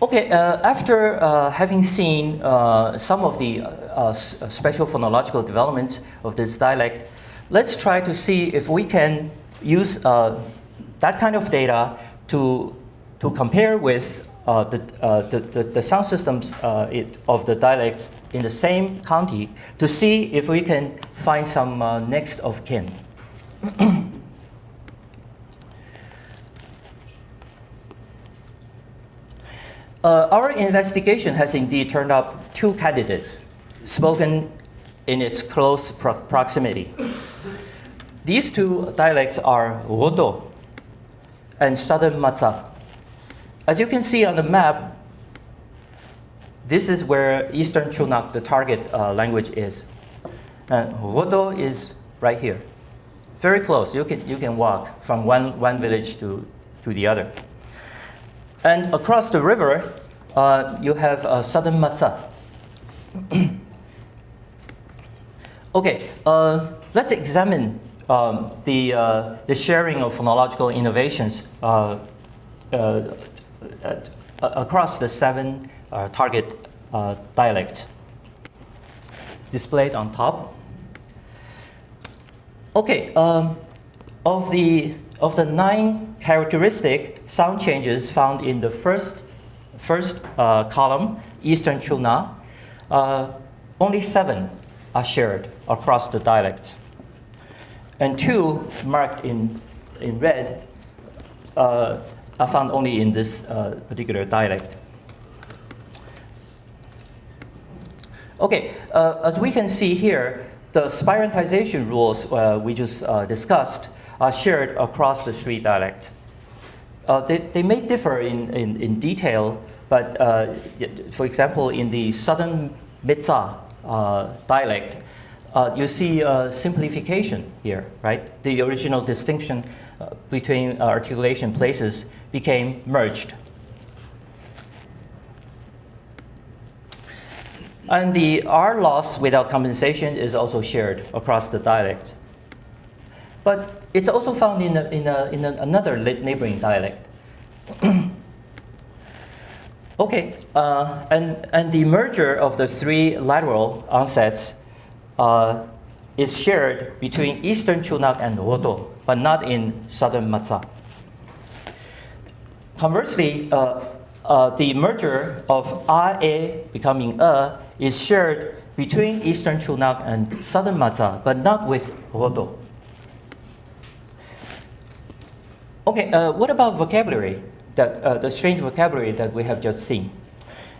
Okay, after having seen some of the special phonological developments of this dialect, let's try to see if we can use that kind of data to compare with the sound systems of the dialects in the same county to see if we can find some next of kin. Our investigation has indeed turned up two candidates, spoken in its close proximity. These two dialects are Kyoto and Chunag-Metsa. As you can see on the map, this is where Eastern Chunag, the target language, is. And Kyoto is right here, very close. You can walk from one village to the other. And across the river, you have Chunag-Metsa. Okay, let's examine the sharing of phonological innovations across the 7 target dialects displayed on top. Okay, of the 9 characteristic sound changes found in the first column, Eastern Chunag, only 7 are shared across the dialects, and 2 marked in red are found only in this particular dialect. Okay, as we can see here, the spirantization rules we just discussed are shared across the 3 dialects. They may differ in detail, but for example, in the Southern-Metsa dialect, you see simplification here, right? The original distinction between articulation places became merged. And the R loss without compensation is also shared across the dialects. But it's also found in another neighboring dialect. Okay, and the merger of the 3 lateral onsets is shared between Eastern Chunag and Kyoto, but not in Southern-Metsa. Conversely, the merger of A becoming is shared between Eastern Chunag and Southern-Metsa, but not with Kyoto. Okay, what about vocabulary? The strange vocabulary that we have just seen.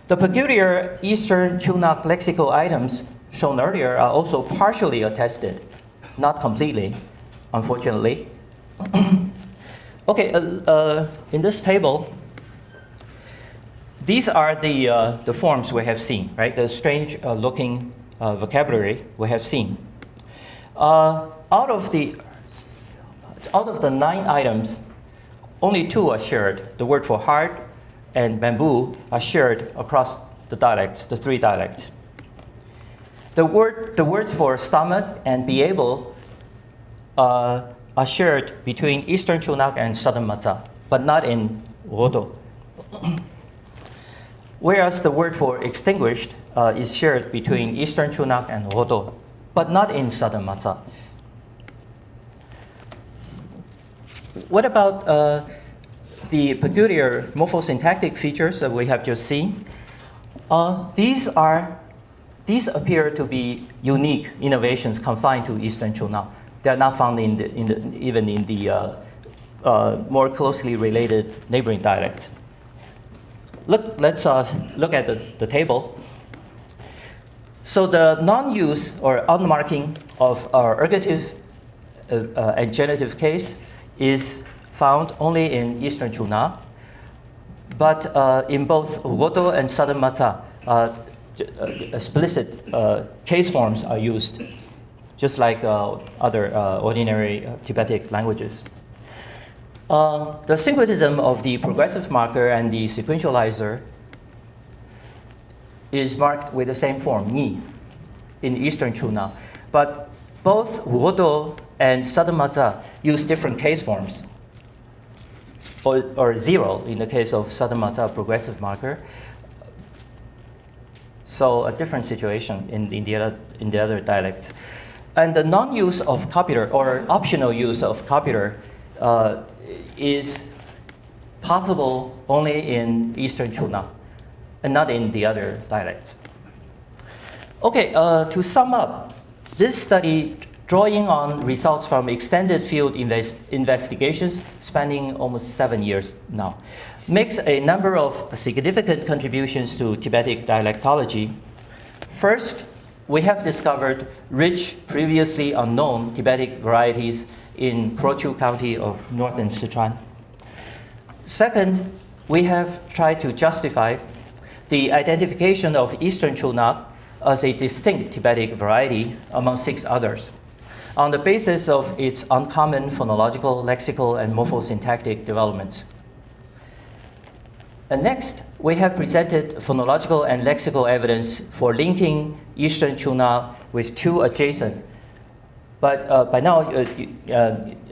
The peculiar Eastern Chunag lexical items shown earlier are also partially attested, not completely, unfortunately. Okay, in this table, these are the forms we have seen, right? The strange looking vocabulary we have seen. Out of the 9 items, only 2 are shared. The word for heart and bamboo are shared across the dialects, the 3 dialects. The words for stomach and be able are shared between Eastern Chunag and Southern-Metsa, but not in Kyoto. Whereas the word for extinguished is shared between Eastern Chunag and Kyoto, but not in Southern-Metsa. What about the peculiar morphosyntactic features that we have just seen? These appear to be unique innovations confined to Eastern Chunag. They are not found even in the more closely related neighboring dialects. Let's look at the table. So the non-use or unmarking of ergative and genitive case is found only in Eastern Chunag, but in both Kyoto and Southern-Metsa, explicit case forms are used, just like other ordinary Tibetic languages. The syncretism of the progressive marker and the sequentializer is marked with the same form, ni, in Eastern Chunag, but both Kyoto and Southern-Metsa use different case forms. or 0 in the case of Southern Mata progressive marker. So a different situation in the other dialects. And the non-use of copular or optional use of copular is possible only in Eastern Chunag and not in the other dialects. Okay, to sum up, this study, drawing on results from extended field investigations spanning almost 7 years now, makes a number of significant contributions to Tibetic dialectology. First, we have discovered rich, previously unknown Tibetic varieties in Khrochu County of northern Sichuan. Second, we have tried to justify the identification of Eastern Chunag as a distinct Tibetic variety among 6 others, on the basis of its uncommon phonological, lexical, and morphosyntactic developments. And next, we have presented phonological and lexical evidence for linking Eastern Chunag with 2 adjacent, but by now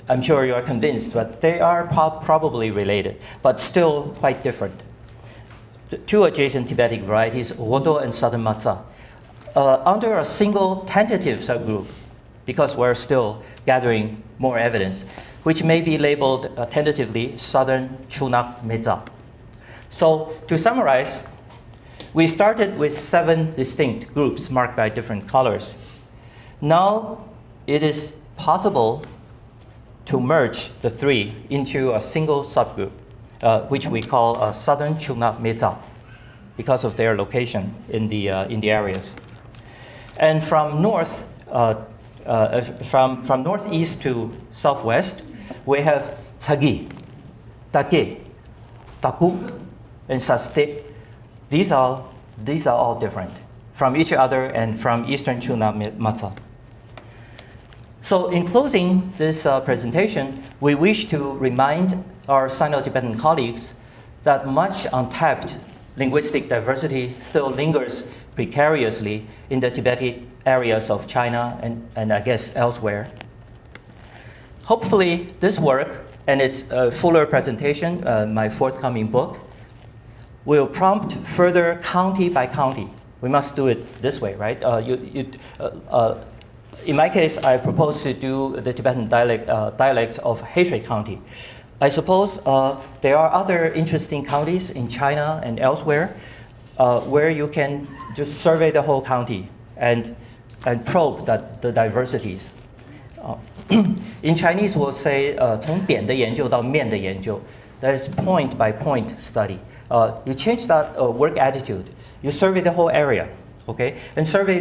I'm sure you are convinced that they are probably related, but still quite different. The 2 adjacent Tibetic varieties, Rodo and Southern Matsa, under a single tentative subgroup, because we're still gathering more evidence, which may be labeled tentatively Southern Chunag-Metsa. So to summarize, we started with 7 distinct groups marked by different colors. Now it is possible to merge the 3 into a single subgroup, which we call Southern Chunag-Metsa, because of their location in the areas. And from from northeast to southwest, we have Tsagi, Take, Taku, and Saste. These are all different from each other and from Eastern Chunag-Metsa. So in closing this presentation, we wish to remind our Sino-Tibetan colleagues that much untapped linguistic diversity still lingers precariously in the Tibetic areas of China and I guess elsewhere. Hopefully this work and its fuller presentation, my forthcoming book, will prompt further county by county. We must do it this way, right? In my case, I propose to do the Tibetan dialects of Ch.3 County. I suppose there are other interesting counties in China and elsewhere where you can just survey the whole county and probe the diversities. In Chinese, we'll say 从点的研究到面的研究. That is point by point study. You change that work attitude. You survey the whole area, okay? And survey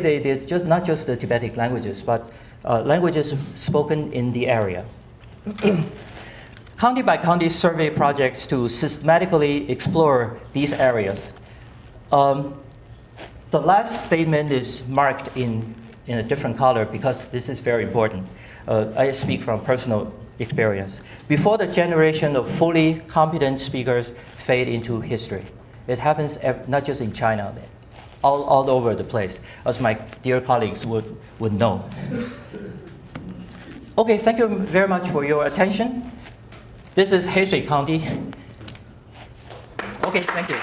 not just the Tibetic languages, but languages spoken in the area. County by county survey projects to systematically explore these areas. The last statement is marked in a different color because this is very important. I speak from personal experience. Before the generation of fully competent speakers fade into history. It happens not just in China, all over the place, as my dear colleagues would know. Okay, thank you very much for your attention. This is Ch.3 County. Okay, thank you.